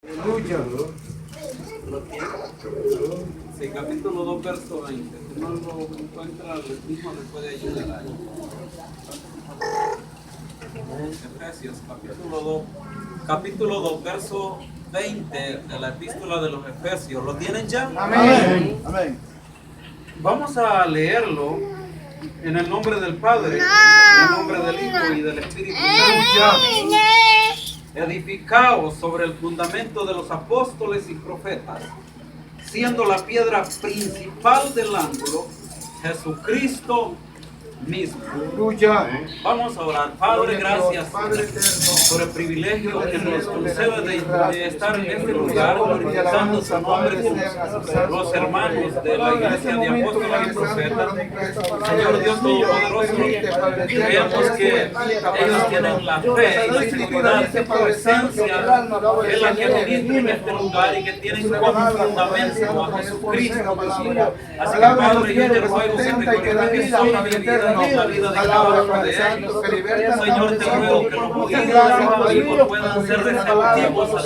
Aleluya. ¿Lo tiene? Sí, capítulo 2, verso 20. Si no lo encuentra, el mismo le puede ayudar ahí. Efesios, capítulo 2, verso 20 de la epístola de los Efesios. ¿Lo tienen ya? Amén. Amén. Vamos a leerlo en el nombre del Padre, en el nombre del Hijo y del Espíritu Santo. Edificados sobre el fundamento de los apóstoles y profetas, siendo la piedra principal del ángulo Jesucristo mismo. Aleluya. Vamos a orar. Padre, gracias Padre eterno, por el privilegio que nos concede de estar en este lugar, glorificando su nombre con los hermanos de la iglesia de apóstoles y profetas. Señor Dios Todopoderoso, creemos que ellos tienen la fe y la seguridad que tu presencia es la que ministra en este lugar y que tienen como fundamento a Jesucristo. Así que Padre, yo te ruego que te conectes sobre mi vida y la vida de cada uno de ellos. Señor, te ruego que los oídos amigos puedan ser receptivos a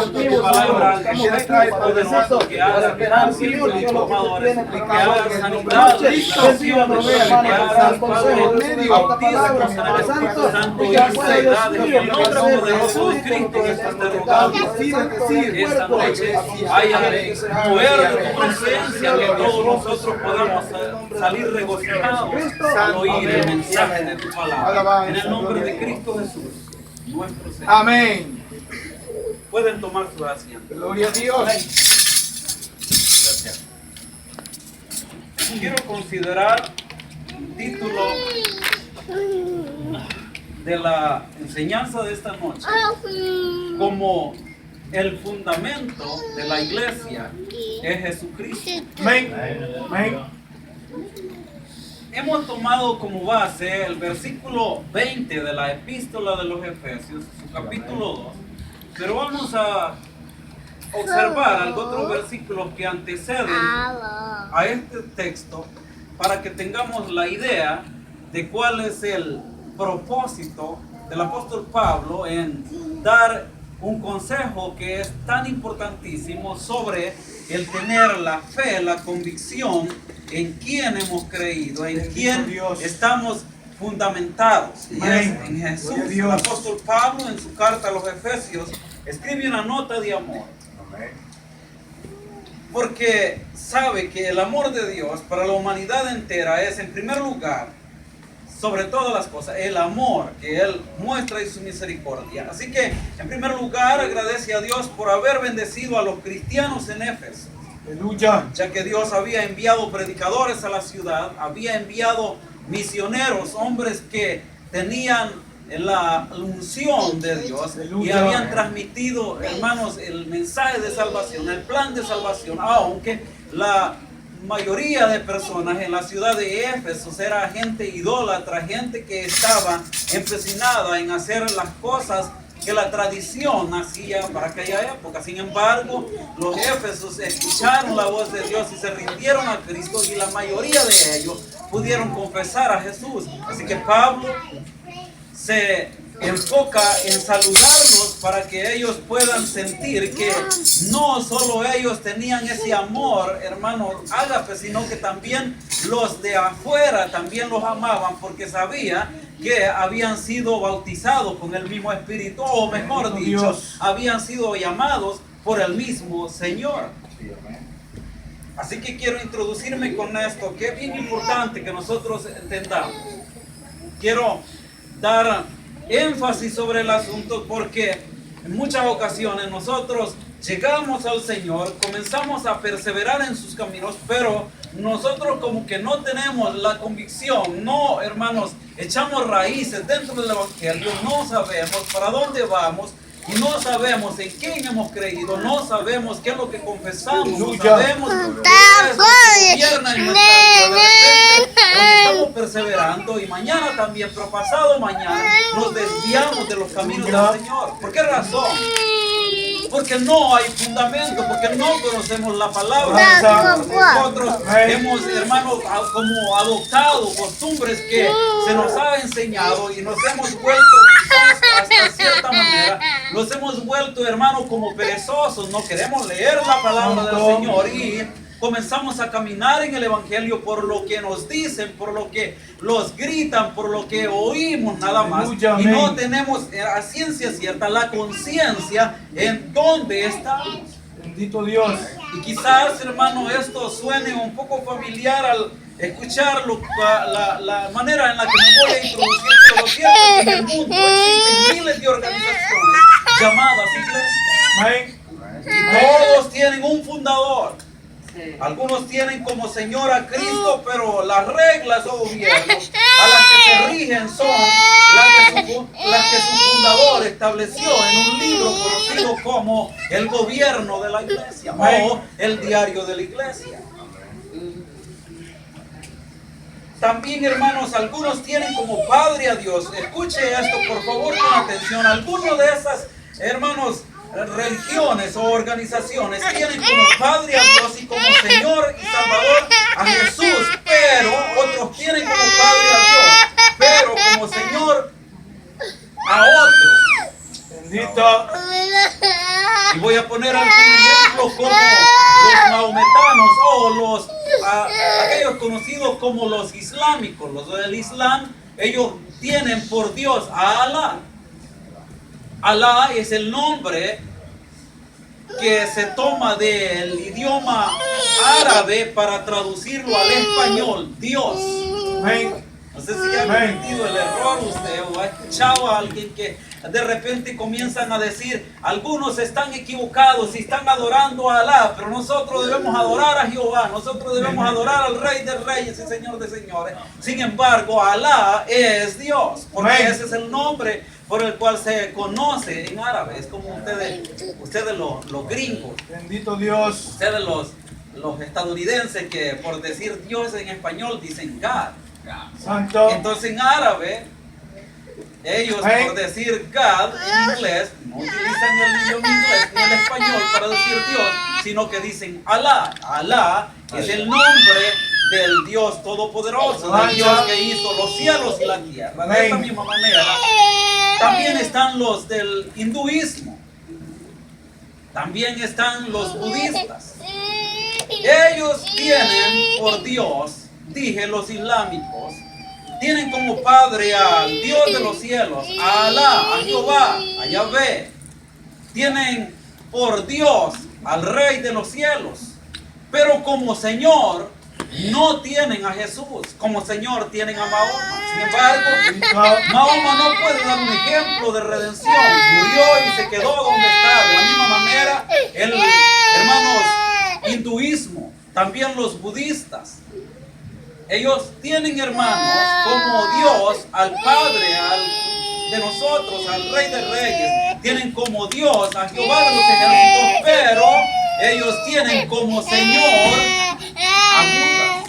tu palabra, que es poderoso, que haga cambio en los transformadores, que haga sanidad, liberación, que haga, Padre, bautismos en el Espíritu Santo y sanidad en el nombre poderoso de Cristo. Que te rogamos esta noche haya poder de tu presencia, que todos nosotros podamos salir regocijados al oír el mensaje de tu palabra. En el nombre de Cristo Jesús, nuestro Señor. amén. Pueden tomar su asiento. Gloria a Dios. Gracias. Quiero considerar el título de la enseñanza de esta noche como el fundamento de la iglesia es Jesucristo. Amén. Amén. Hemos tomado como base el versículo 20 de la epístola de los Efesios, su capítulo 2, pero vamos a observar otros versículos que anteceden a este texto para que tengamos la idea de cuál es el propósito del apóstol Pablo en dar un consejo que es tan importantísimo sobre el tener la fe, la convicción en quién hemos creído, en quién estamos fundamentados, y es en Jesús. El apóstol Pablo en su carta a los Efesios escribe una nota de amor, porque sabe que el amor de Dios para la humanidad entera es, en primer lugar, sobre todas las cosas, el amor que Él muestra y su misericordia. Así que, en primer lugar, agradece a Dios por haber bendecido a los cristianos en Éfeso. Aleluya. Ya que Dios había enviado predicadores a la ciudad, había enviado misioneros, hombres que tenían la unción de Dios y habían transmitido, hermanos, el mensaje de salvación, el plan de salvación, aunque la mayoría de personas en la ciudad de Éfeso era gente idólatra, gente que estaba empecinada en hacer las cosas que la tradición hacía para aquella época. Sin embargo, los éfesos escucharon la voz de Dios y se rindieron a Cristo, y la mayoría de ellos pudieron confesar a Jesús. Así que Pablo se enfoca en saludarlos para que ellos puedan sentir que no solo ellos tenían ese amor, hermano ágape, sino que también los de afuera también los amaban, porque sabía que habían sido bautizados con el mismo Espíritu, o mejor dicho, habían sido llamados por el mismo Señor. Así que quiero introducirme con esto, que es bien importante que nosotros entendamos. Quiero dar énfasis sobre el asunto porque en muchas ocasiones nosotros llegamos al Señor, comenzamos a perseverar en sus caminos, pero nosotros como que no tenemos la convicción, no, hermanos, echamos raíces dentro del Evangelio, no sabemos para dónde vamos y no sabemos en quién hemos creído, no sabemos qué es lo que confesamos, no sabemos qué es lo que gobierna en nuestra vida. De repente, estamos perseverando y mañana también, pero pasado mañana, nos desviamos de los caminos del Señor. ¿Por qué razón? porque no hay fundamento, porque no conocemos la palabra. Nosotros hemos, hermanos, como adoptado costumbres que se nos ha enseñado y nos hemos vuelto, quizás hasta cierta manera, nos hemos vuelto, hermanos, como perezosos. No queremos leer la palabra del Señor y comenzamos a caminar en el Evangelio por lo que nos dicen, por lo que los gritan, por lo que oímos nada más. Aleluya, y no amén. tenemos a ciencia cierta la conciencia en dónde estamos. Bendito Dios. Y quizás, hermano, esto suene un poco familiar al escuchar la manera en la que me voy a introducir, pero lo cierto es que en el mundo existen miles de organizaciones llamadas iglesias. Amén. Y todos tienen un fundador. Algunos tienen como Señor a Cristo, pero las reglas o gobiernos a las que se rigen son las que su fundador estableció en un libro conocido como el gobierno de la iglesia o el diario de la iglesia. También, hermanos, algunos tienen como padre a Dios. Escuche esto, por favor, con atención. Algunos de esas, hermanos, religiones o organizaciones tienen como padre a Dios y como Señor y Salvador a Jesús, pero otros tienen como padre a Dios, pero como Señor a otro. Bendito. Y voy a poner algún ejemplo como los mahometanos o aquellos conocidos como los islámicos. Los del Islam, ellos tienen por Dios a Alá. Alá es el nombre que se toma del idioma árabe para traducirlo al español, Dios. Amén. No sé si ha cometido el error usted o ha escuchado a alguien que de repente comienzan a decir, algunos están equivocados y están adorando a Alá, pero nosotros debemos adorar a Jehová, nosotros debemos adorar al Rey de Reyes y Señor de Señores. Sin embargo, Alá es Dios, porque Amén. ese es el nombre por el cual se conoce en árabe. Es como ustedes los gringos, Bendito Dios. ustedes los estadounidenses que por decir Dios en español dicen God. Santo. Entonces en árabe, ellos Amén. por decir God en inglés, no utilizan el idioma inglés ni el español para decir Dios, sino que dicen Alá. Alá es el nombre del Dios Todopoderoso, del Dios que hizo los cielos y la tierra. De esta Amén. misma manera, también están los del hinduismo, también están los budistas. Ellos tienen por Dios, dije los islámicos, tienen como padre al Dios de los cielos, a Alá, a Jehová, a Yahvé. Tienen por Dios al Rey de los cielos, pero como Señor no tienen a Jesús, como Señor tienen a Mahoma. Sin embargo, Mahoma no puede dar un ejemplo de redención. Murió y se quedó donde está. De la misma manera, el hermanos hinduismo, también los budistas, ellos tienen, hermanos, como Dios al Padre de nosotros, al Rey de Reyes. Tienen como Dios a Jehová de los ejércitos, pero ellos tienen como Señor a Buda.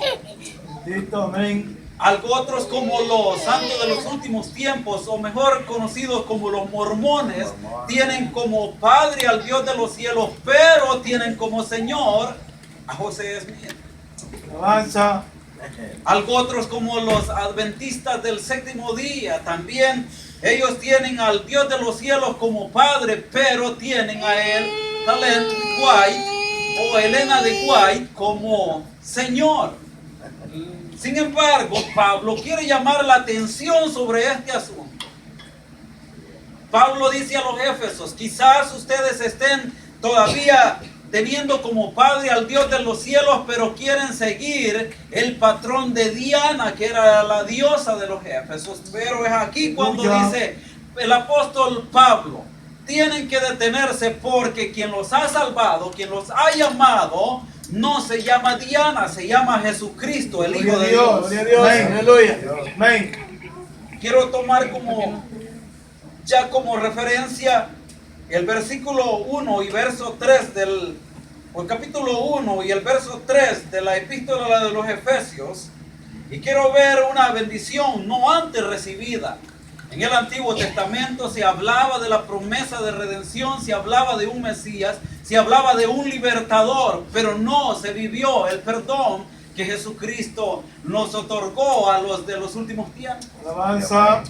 Bendito. Amén. Algo otros como los santos de los últimos tiempos, o mejor conocidos como los mormones, tienen como Padre al Dios de los cielos, pero tienen como Señor a José Smith. Avanza. Algo otros como los adventistas del séptimo día, también ellos tienen al Dios de los cielos como Padre, pero tienen a él, Helen White o Elena de White, como Señor. Sin embargo, Pablo quiere llamar la atención sobre este asunto. Pablo dice a los Éfesos, quizás ustedes estén todavía teniendo como padre al Dios de los cielos, pero quieren seguir el patrón de Diana, que era la diosa de los Éfesos. Pero es aquí cuando dice el apóstol Pablo, tienen que detenerse porque quien los ha salvado, quien los ha llamado, no se llama Diana, se llama Jesucristo, el Hijo de Dios. Gloria a Dios. Aleluya. Amén. Quiero tomar como referencia el versículo 1 y verso 3 o el capítulo 1 y el verso 3 de la epístola de los Efesios, y quiero ver una bendición no antes recibida, En el Antiguo Testamento se hablaba de la promesa de redención, se hablaba de un Mesías, se hablaba de un libertador, pero no se vivió el perdón que Jesucristo nos otorgó a los de los últimos tiempos. Alabanza.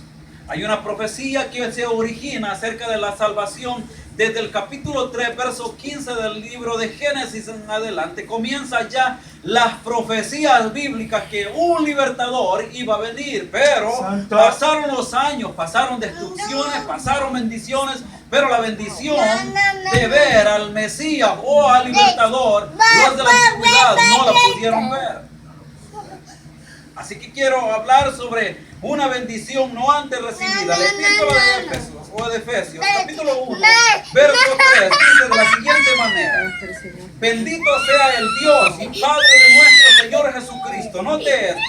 Hay una profecía que se origina acerca de la salvación desde el capítulo 3, verso 15 del libro de Génesis en adelante. Comienza ya las profecías bíblicas que un libertador iba a venir, pero Santo. pasaron los años, pasaron destrucciones, pasaron bendiciones, pero la bendición de ver al Mesías o al libertador, los de la antigüedad no la pudieron ver. Así que quiero hablar sobre una bendición no antes recibida. La epístola de Éfesos o de Efesios, capítulo 1, verso 3, dice de la siguiente manera: bendito sea el Dios y Padre de nuestro Señor Jesucristo. Note esto,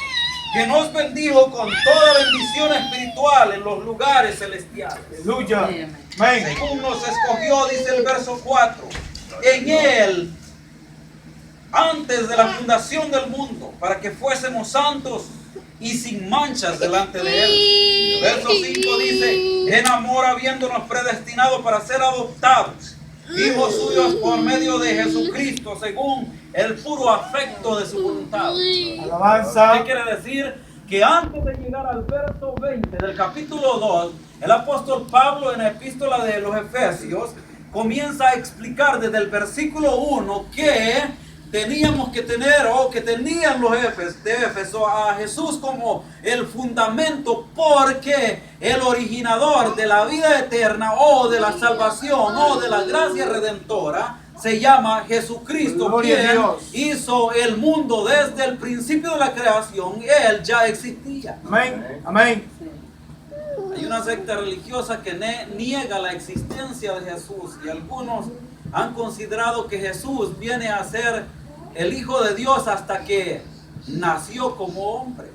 que nos bendijo con toda bendición espiritual en los lugares celestiales. Aleluya. Amén. Según nos escogió, dice el verso 4, en Él, antes de la fundación del mundo, para que fuésemos santos y sin manchas delante de Él. El verso 5 dice: en amor habiéndonos predestinado para ser adoptados, hijos suyos por medio de Jesucristo, según el puro afecto de su voluntad. Alabanza. ¿Qué quiere decir? Que antes de llegar al verso 20 del capítulo 2, el apóstol Pablo en la epístola de los Efesios comienza a explicar desde el versículo 1 que teníamos que tener, o que tenían los de Éfeso, a Jesús como el fundamento, porque el originador de la vida eterna o de la salvación o de la gracia redentora se llama Jesucristo, Gloria a quien Dios. hizo el mundo desde el principio de la creación. Él ya existía. Amén. Amén. Hay una secta religiosa que niega la existencia de Jesús, y algunos han considerado que Jesús viene a ser el Hijo de Dios hasta que nació como hombre.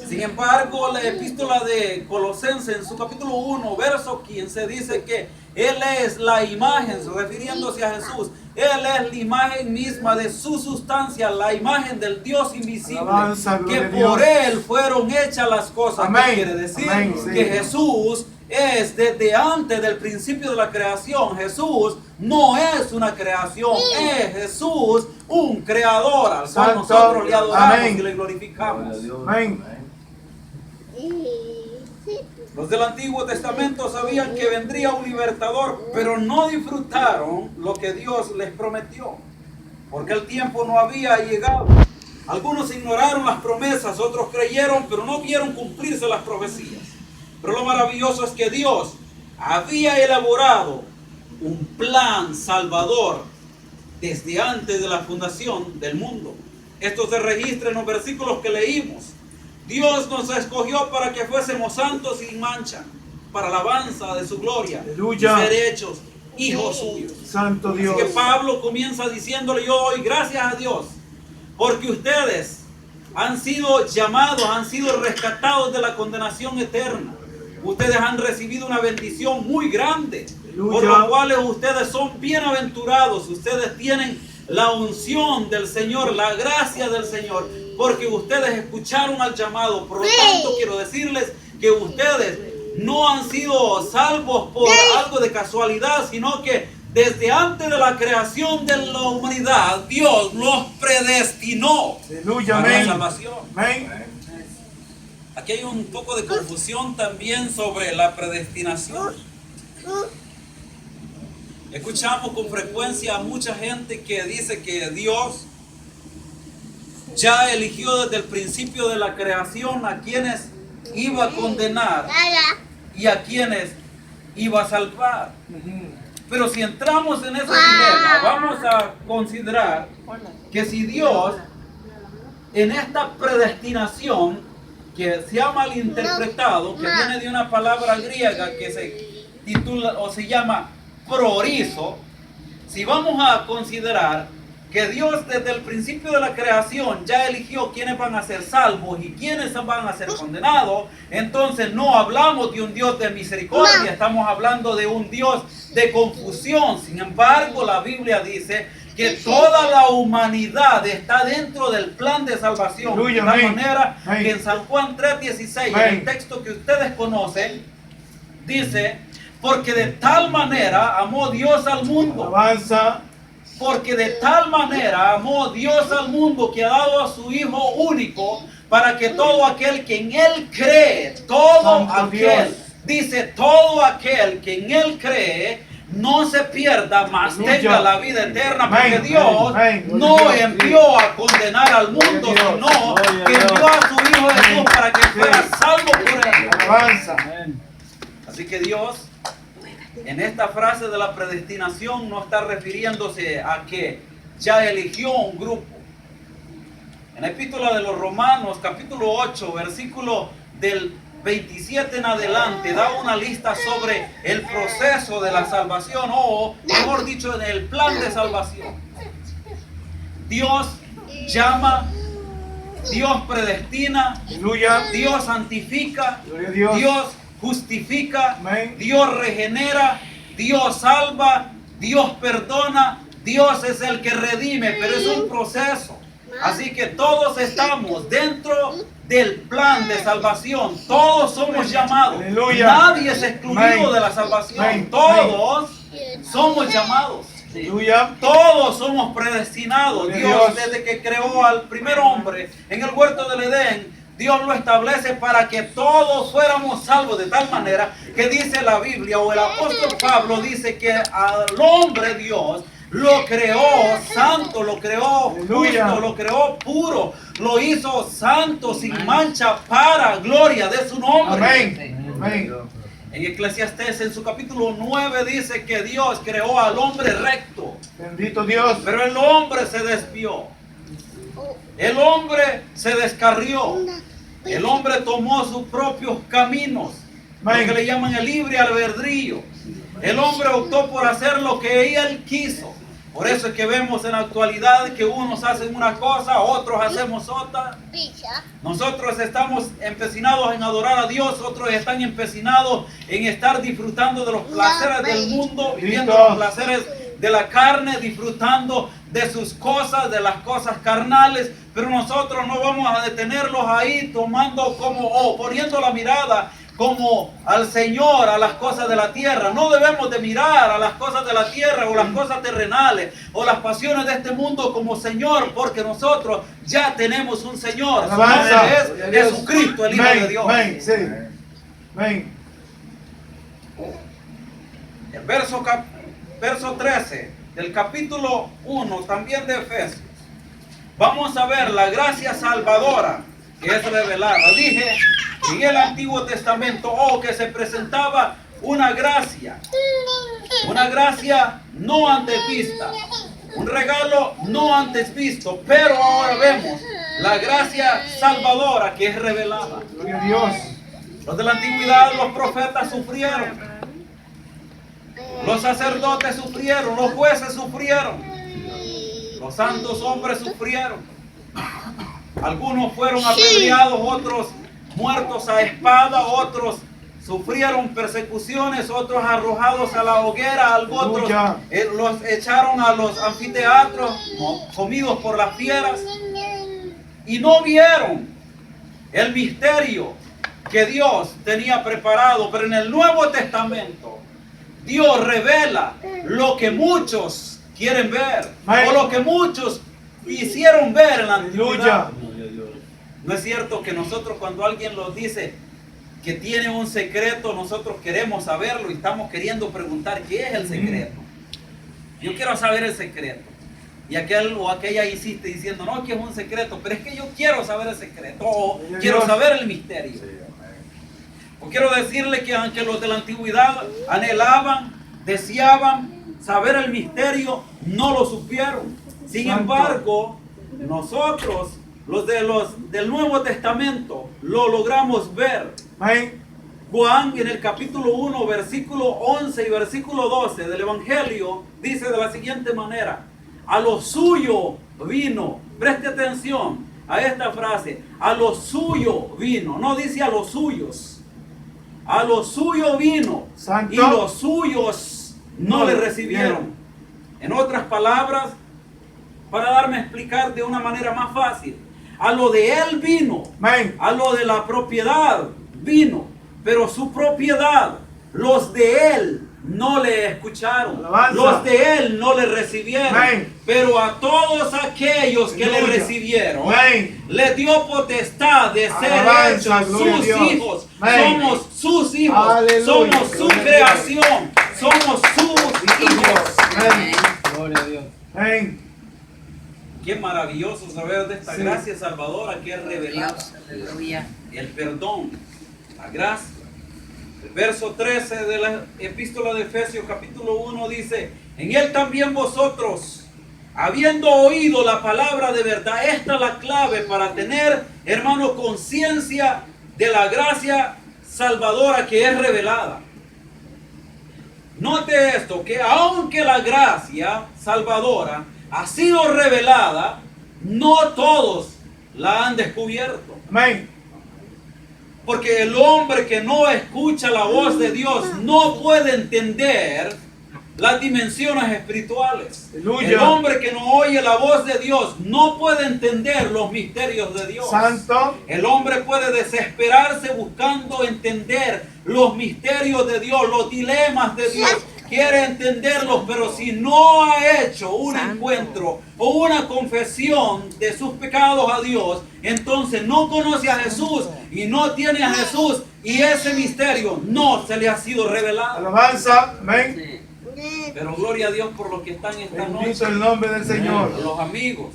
Sin embargo, la epístola de Colosenses en su capítulo 1, verso 15 dice que Él es la imagen, refiriéndose a Jesús, Él es la imagen misma de su sustancia, la imagen del Dios invisible, Alabanza, que gloria a por Dios. Él fueron hechas las cosas. Amén. ¿Qué quiere decir? Amén, sí. Que Jesús es desde antes del principio de la creación. Jesús no es una creación, es Jesús un creador al cual Santo. nosotros le adoramos Amén. y le glorificamos. Amén. Los del Antiguo Testamento sabían que vendría un libertador, pero no disfrutaron lo que Dios les prometió, porque el tiempo no había llegado. Algunos ignoraron las promesas, otros creyeron, pero no vieron cumplirse las profecías. Pero lo maravilloso es que Dios había elaborado un plan salvador desde antes de la fundación del mundo. Esto se registra en los versículos que leímos. Dios nos escogió para que fuésemos santos sin mancha, para alabanza de su gloria, Aleluya. y ser hechos hijos suyos. Santo Dios. Así que Pablo comienza diciéndole: yo doy gracias a Dios, porque ustedes han sido llamados, han sido rescatados de la condenación eterna. Ustedes han recibido una bendición muy grande, por lo cual ustedes son bienaventurados. Ustedes tienen la unción del Señor, la gracia del Señor, porque ustedes escucharon al llamado. Por lo tanto, quiero decirles que ustedes no han sido salvos por algo de casualidad, sino que desde antes de la creación de la humanidad, Dios los predestinó Aleluya. para la Amén. salvación. Amén. Aquí hay un poco de confusión también sobre la predestinación. Escuchamos con frecuencia a mucha gente que dice que Dios ya eligió desde el principio de la creación a quienes iba a condenar y a quienes iba a salvar. Pero si entramos en ese dilema, vamos a considerar que si Dios en esta predestinación que se ha malinterpretado, que viene de una palabra griega que se titula o se llama proorizo, si vamos a considerar que Dios desde el principio de la creación ya eligió quiénes van a ser salvos y quiénes van a ser condenados, entonces no hablamos de un Dios de misericordia, estamos hablando de un Dios de confusión. Sin embargo, la Biblia dice que toda la humanidad está dentro del plan de salvación. Aleluya, De tal amén. manera Amén. que en San Juan 3:16, en Amén. el texto que ustedes conocen, dice, porque de tal manera amó Dios al mundo. Alabanza. Porque de tal manera amó Dios al mundo que ha dado a su Hijo único para que todo aquel que en Él cree, todo Santo aquel, Dios. dice todo aquel que en Él cree, no se pierda, mas Aleluya. tenga la vida eterna, Amén, porque Dios amén, amén. no Gloria a Dios. envió a condenar al mundo, Gloria a Dios. sino Gloria a que Dios. envió a su Hijo Jesús para que Sí. fuera salvo por Él. Alabanza. Así que Dios, en esta frase de la predestinación, no está refiriéndose a que ya eligió un grupo. En la epístola de los Romanos, capítulo 8, versículo del 27 en adelante, da una lista sobre el proceso de la salvación, o mejor dicho, en el plan de salvación. Dios llama, Dios predestina, Aleluya. Dios santifica, Gloria a Dios. Dios justifica, Amén. Dios regenera, Dios salva, Dios perdona, Dios es el que redime, pero es un proceso. Así que todos estamos dentro del plan de salvación. Todos somos llamados. Aleluya. Nadie es excluido Amén. de la salvación. Amén. Todos somos llamados. Aleluya. Todos somos predestinados. Gloria a Dios, Dios. desde que creó al primer hombre en el huerto del Edén, Dios lo establece para que todos fuéramos salvos, de tal manera que dice la Biblia, o el apóstol Pablo dice que al hombre Dios lo creó santo, lo creó Aleluya. justo, lo creó puro, lo hizo santo, sin mancha, para gloria de su nombre. Amén. Amén. En Eclesiastés, en su capítulo 9, dice que Dios creó al hombre recto, Bendito Dios. pero el hombre se desvió. El hombre se descarrió. El hombre tomó sus propios caminos, lo que le llaman el libre albedrío. El hombre optó por hacer lo que él quiso. Por eso es que vemos en la actualidad que unos hacen una cosa, otros hacemos otra. Nosotros estamos empecinados en adorar a Dios, otros están empecinados en estar disfrutando de los placeres del mundo, viviendo los placeres de la carne, disfrutando de sus cosas, de las cosas carnales, pero nosotros no vamos a detenerlos ahí tomando como, o poniendo la mirada como al Señor, a las cosas de la tierra. No debemos de mirar a las cosas de la tierra o las cosas terrenales o las pasiones de este mundo como Señor, porque nosotros ya tenemos un Señor. Su nombre es Jesucristo, el Hijo de Dios. Amén. Sí. Amén. El verso 13 del capítulo 1 también de Efesios. Vamos a ver la gracia salvadora que es revelada. Dije en el Antiguo Testamento, que se presentaba una gracia no antes vista, un regalo no antes visto, pero ahora vemos la gracia salvadora que es revelada. Gloria a Dios. Los de la antigüedad, los profetas sufrieron, los sacerdotes sufrieron, los jueces sufrieron, los santos hombres sufrieron. Algunos fueron apedreados, otros muertos a espada, otros sufrieron persecuciones, otros arrojados a la hoguera, otros los echaron a los anfiteatros, comidos por las fieras, y no vieron el misterio que Dios tenía preparado. Pero en el Nuevo Testamento Dios revela lo que muchos quieren ver, o lo que muchos hicieron ver en la antigüedad. No es cierto que nosotros, cuando alguien nos dice que tiene un secreto, nosotros queremos saberlo y estamos queriendo preguntar qué es el secreto. Yo quiero saber el secreto. Y aquel o aquella insiste diciendo, no, que es un secreto, pero es que yo quiero saber el secreto, o quiero saber el misterio. O quiero decirle que aunque los de la antigüedad anhelaban, deseaban saber el misterio, no lo supieron. Sin embargo, nosotros, los del Nuevo Testamento, lo logramos ver. Amén. Juan, en el capítulo 1, versículo 11 y versículo 12 del Evangelio, dice de la siguiente manera: a lo suyo vino. Preste atención a esta frase: a lo suyo vino. No dice a los suyos. A lo suyo vino. Santo. Y los suyos no le recibieron. En otras palabras, para darme a explicar de una manera más fácil. A lo de él vino, Amén. a lo de la propiedad vino, pero su propiedad, los de él no le escucharon, Alabanza. los de él no le recibieron. Amén. Pero a todos aquellos que le Aleluya. recibieron, Amén. le dio potestad de ser Alabanza, hechos gloria a sus Dios. hijos. Amén. Somos sus hijos, Aleluya. somos su Gloria a creación, somos sus hijos. Amén. Gloria a Dios. Amén. Qué maravilloso saber de esta Sí. gracia salvadora que es revelada. Aleluya. El perdón, la gracia. El verso 13 de la epístola de Efesios capítulo 1 dice: en él también vosotros, habiendo oído la palabra de verdad, esta es la clave para tener, hermano, conciencia de la gracia salvadora que es revelada. Note esto, que aunque la gracia salvadora ha sido revelada, no todos la han descubierto. Amén. Porque el hombre que no escucha la voz de Dios no puede entender las dimensiones espirituales. Aleluya. El hombre que no oye la voz de Dios no puede entender los misterios de Dios. Santo. El hombre puede desesperarse buscando entender los misterios de Dios, los dilemas de Dios. Quiere entenderlos, pero si no ha hecho un encuentro o una confesión de sus pecados a Dios, entonces no conoce a Jesús y no tiene a Jesús, y ese misterio no se le ha sido revelado. Alabanza. Amén. Pero gloria a Dios por los que están esta noche. Bendito el nombre del Señor. Los amigos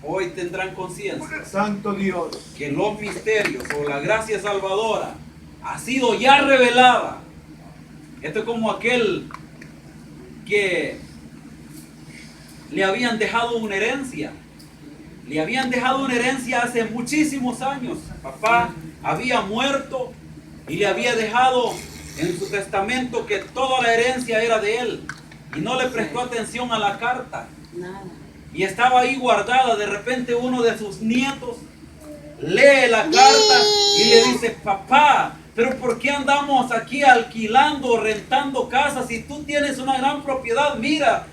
hoy tendrán conciencia Santo Dios. que los misterios o la gracia salvadora ha sido ya revelada. Esto es como aquel que le habían dejado una herencia. Le habían dejado una herencia hace muchísimos años. Papá había muerto y le había dejado en su testamento que toda la herencia era de él. Y no le prestó atención a la carta. Nada. Y estaba ahí guardada. De repente uno de sus nietos lee la carta y le dice: papá, pero ¿por qué andamos aquí alquilando, rentando casas si tú tienes una gran propiedad? Mira,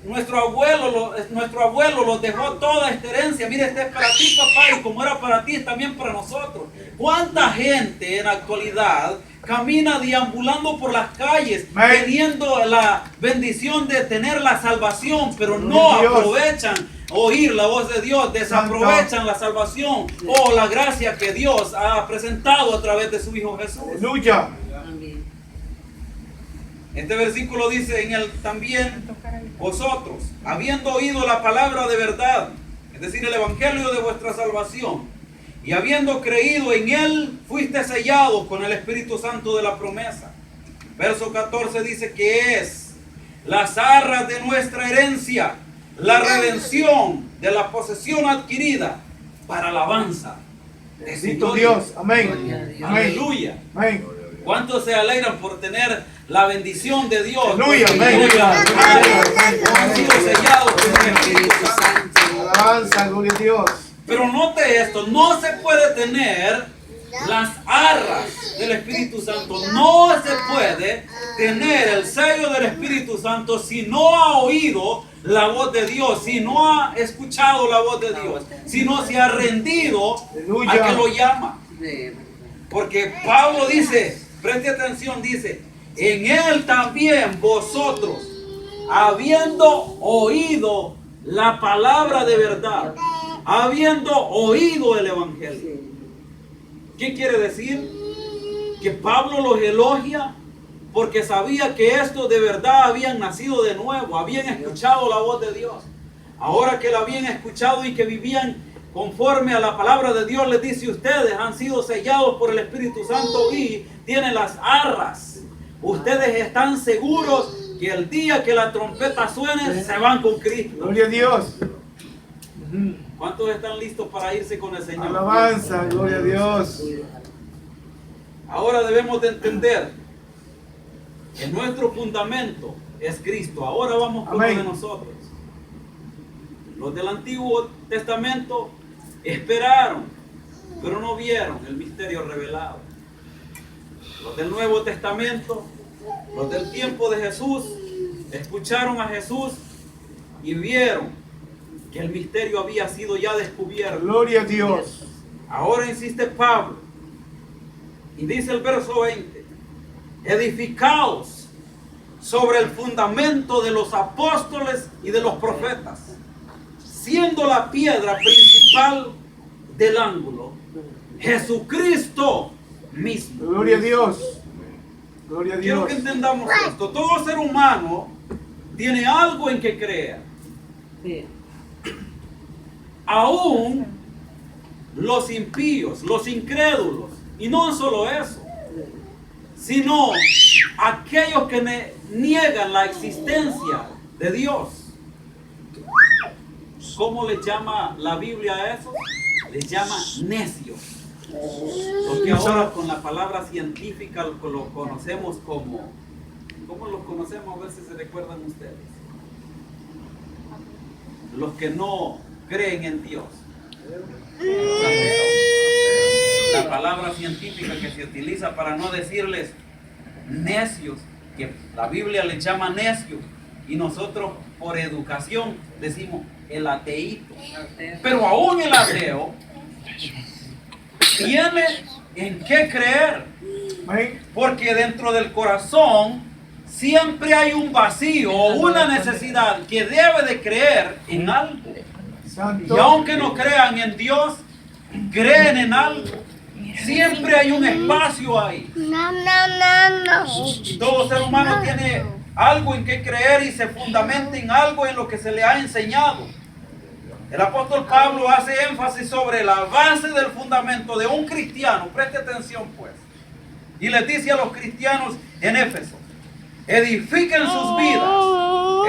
nuestro abuelo los dejó toda esta herencia. Mira, esta es para ti, papá, y como era para ti, es también para nosotros. ¿Cuánta gente en la actualidad camina deambulando por las calles, Amén. teniendo la bendición de tener la salvación, pero no Dios. aprovechan oír la voz de Dios, desaprovechan la salvación o la gracia que Dios ha presentado a través de su Hijo Jesús? Aleluya. Amén. Este versículo dice: en él también vosotros, habiendo oído la palabra de verdad, es decir, el evangelio de vuestra salvación, y habiendo creído en él, fuiste sellados con el Espíritu Santo de la promesa. Verso 14 dice que es las arras de nuestra herencia, la redención de la posesión adquirida para alabanza de su Bendito gloria. Dios. Amén. Amén. Aleluya. Amén. ¿Cuántos se alegran por tener la bendición de Dios? Aleluya, Porque amén. han sido sellados con el Espíritu Santo. Alabanza. Gloria a Dios. Pero note esto, no se puede tener las arras del Espíritu Santo, no se puede tener el sello del Espíritu Santo si no ha oído la voz de Dios, si no ha escuchado la voz de Dios, si no se ha rendido Aleluya. a que lo llama. De- Porque Pablo dice, preste atención, dice: en él también vosotros, habiendo oído la palabra de verdad, habiendo oído el evangelio. ¿Qué quiere decir? Que Pablo los elogia porque sabía que estos de verdad habían nacido de nuevo, habían escuchado la voz de Dios. Ahora que la habían escuchado y que vivían conforme a la palabra de Dios, les dice: ustedes han sido sellados por el Espíritu Santo y tienen las arras. Ustedes están seguros que el día que la trompeta suene, se van con Cristo. Gloria a Dios. ¿Cuántos están listos para irse con el Señor? Alabanza. Gloria a Dios. Ahora debemos de entender que nuestro fundamento es Cristo. Ahora vamos con lo Amén. de nosotros. Los del Antiguo Testamento esperaron, pero no vieron el misterio revelado. Los del Nuevo Testamento, los del tiempo de Jesús, escucharon a Jesús y vieron que el misterio había sido ya descubierto. Gloria a Dios. Ahora insiste Pablo y dice el verso 20: edificaos sobre el fundamento de los apóstoles y de los profetas, siendo la piedra principal del ángulo Jesucristo mismo. Gloria a Dios. Gloria a Quiero Dios. que entendamos esto. Todo ser humano tiene algo en que creer. Aún los impíos, los incrédulos, y no solo eso, sino aquellos que niegan la existencia de Dios. ¿Cómo le llama la Biblia a eso? Les llama necios. Lo que ahora con la palabra científica lo conocemos como, ¿cómo lo conocemos? A ver si se recuerdan ustedes. Los que no creen en Dios. La palabra científica que se utiliza para no decirles necios, que la Biblia les llama necios, y nosotros por educación decimos el ateíto. Pero aún el ateo tiene en qué creer, Amén. porque dentro del corazón siempre hay un vacío o una necesidad que debe de creer en algo. Santo. Y aunque no crean en Dios, creen en algo. Siempre hay un espacio ahí. Y todo ser humano tiene algo en que creer y se fundamenta en algo en lo que se le ha enseñado. El apóstol Pablo hace énfasis sobre la base del fundamento de un cristiano. Preste atención pues. Y les dice a los cristianos en Éfeso: edifiquen sus vidas.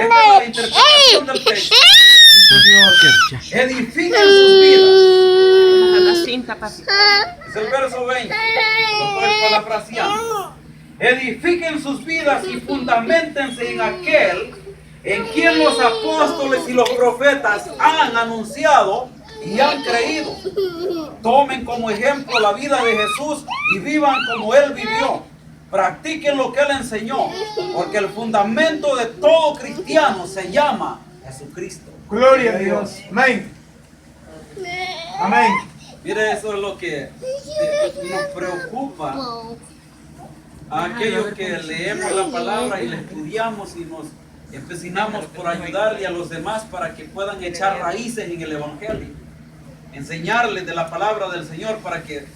Esta es la interpretación del texto. Edifiquen sus vidas. La cinta, papi. Es el verso 20. Lo estoy parafraseando. Edifiquen sus vidas y fundamentense en aquel en quien los apóstoles y los profetas han anunciado y han creído. Tomen como ejemplo la vida de Jesús y vivan como Él vivió. Practiquen lo que Él enseñó, porque el fundamento de todo cristiano se llama Jesucristo. Gloria a Dios. Amén. Amén. Mire, eso es lo que nos preocupa a aquellos que leemos la palabra y la estudiamos y nos empecinamos por ayudarle a los demás para que puedan echar raíces en el Evangelio, enseñarles de la palabra del Señor para que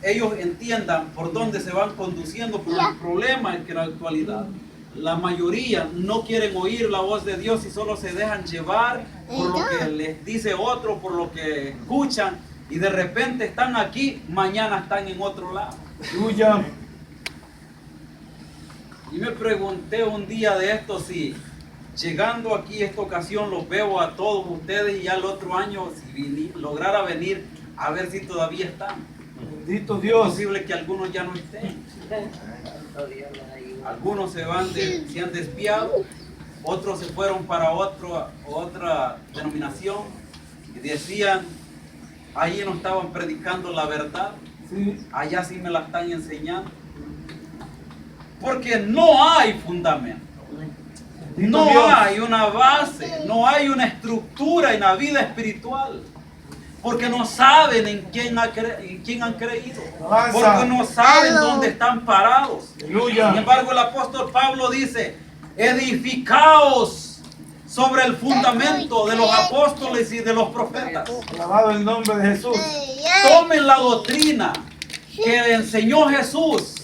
ellos entiendan por dónde se van conduciendo. Pero el problema es que en la actualidad la mayoría no quieren oír la voz de Dios y solo se dejan llevar por lo que les dice otro, por lo que escuchan, y de repente están aquí, mañana están en otro lado. Aleluya. Y me pregunté un día de esto si llegando aquí esta ocasión los veo a todos ustedes y ya el otro año si lograra venir a ver si todavía están. Bendito Es Dios. posible que algunos ya no estén. Algunos se han desviado, otros se fueron para otra denominación y decían, allí no estaban predicando la verdad, Sí. allá sí me la están enseñando. Porque no hay fundamento, no Dios. hay una base, no hay una estructura en la vida espiritual. Porque no saben en quién han creído. Avanza. Porque no saben dónde están parados. Aleluya. Sin embargo, el apóstol Pablo dice: edificaos sobre el fundamento de los apóstoles y de los profetas. Alabado el nombre de Jesús. Tomen la doctrina que enseñó Jesús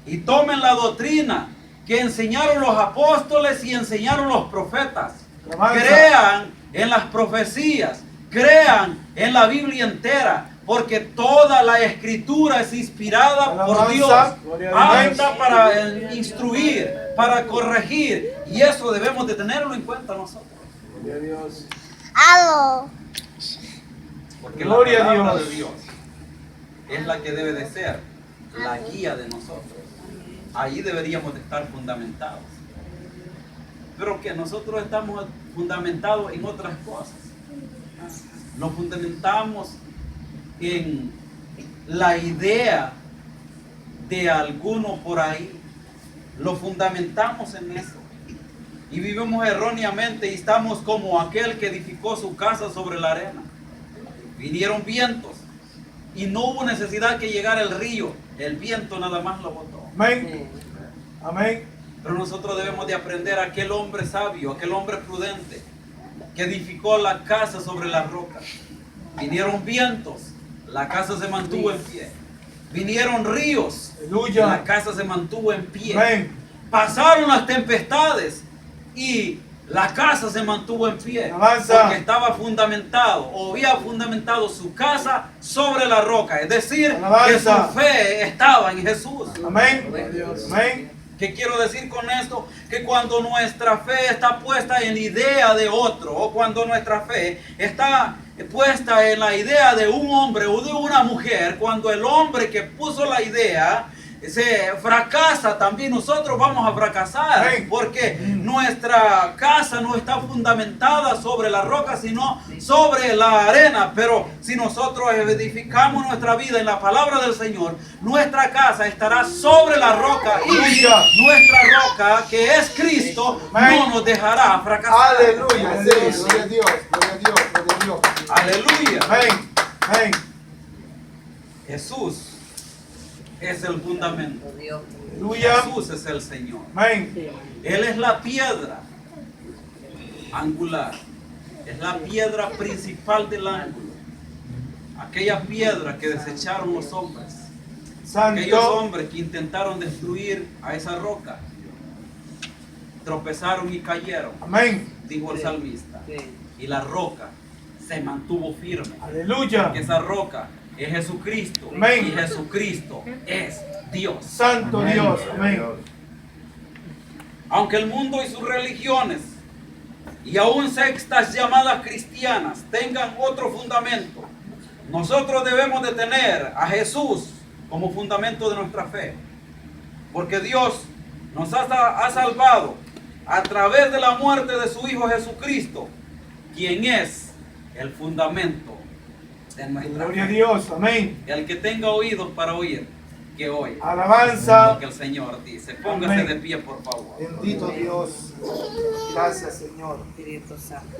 y tomen la doctrina que enseñaron los apóstoles y enseñaron los profetas. Avanza. Crean en las profecías, crean en la Biblia entera, porque toda la escritura es inspirada por Alabanza. Dios, Gloria a Dios. apta para instruir, para corregir, y eso debemos de tenerlo en cuenta nosotros. Gloria a Dios. Porque Gloria la a palabra Dios. de Dios es la que debe de ser la guía de nosotros. Ahí deberíamos de estar fundamentados. Pero que nosotros estamos fundamentados en otras cosas. Nos fundamentamos en la idea de alguno por ahí. Lo fundamentamos en eso. y vivimos erróneamente y estamos como aquel que edificó su casa sobre la arena. Vinieron vientos y no hubo necesidad que llegara el río, el viento nada más lo botó. Amén. Amén. Pero nosotros debemos de aprender a aquel hombre sabio, aquel hombre prudente, que edificó la casa sobre la roca. Vinieron vientos, la casa se mantuvo en pie. Vinieron ríos, Aleluya. la casa se mantuvo en pie. Amén. Pasaron las tempestades y la casa se mantuvo en pie. Alabanza. Porque estaba fundamentado, o había fundamentado su casa sobre la roca. Es decir, Alabanza. que su fe estaba en Jesús. Amén. Amén. ¿Qué quiero decir con esto? Que cuando nuestra fe está puesta en la idea de otro, o cuando nuestra fe está puesta en la idea de un hombre o de una mujer, cuando el hombre que puso la idea se fracasa, también nosotros vamos a fracasar. Amén. Porque nuestra casa no está fundamentada sobre la roca, sino sobre la arena. Pero si nosotros edificamos nuestra vida en la palabra del Señor, nuestra casa estará sobre la roca, y Aleluya. nuestra roca, que es Cristo, Amén. no nos dejará fracasar. Aleluya. Sí, gloria a Dios, gloria a Dios, gloria a Dios. Aleluya. Amén. Amén. Jesús es el fundamento. Aleluya. Jesús es el Señor. Amén. Él es la piedra angular. Es la piedra principal del ángulo. Aquella piedra que desecharon los hombres. Aquellos Santo. hombres que intentaron destruir a esa roca. Tropezaron y cayeron, Amén. dijo el salmista. Y la roca se mantuvo firme. Aleluya. Porque esa roca es Jesucristo. Amén. Y Jesucristo es Dios. Santo Dios. Amén. Aunque el mundo y sus religiones y aún sectas llamadas cristianas tengan otro fundamento, nosotros debemos de tener a Jesús como fundamento de nuestra fe. Porque Dios nos ha salvado a través de la muerte de su Hijo Jesucristo, quien es el fundamento de nuestra Gloria a fe. Dios. Amén. El que tenga oídos para oír, que oiga Alabanza. lo que el Señor dice. Póngase Amén. de pie, por favor. Bendito Dios. Gracias, Señor. Espíritu Santo.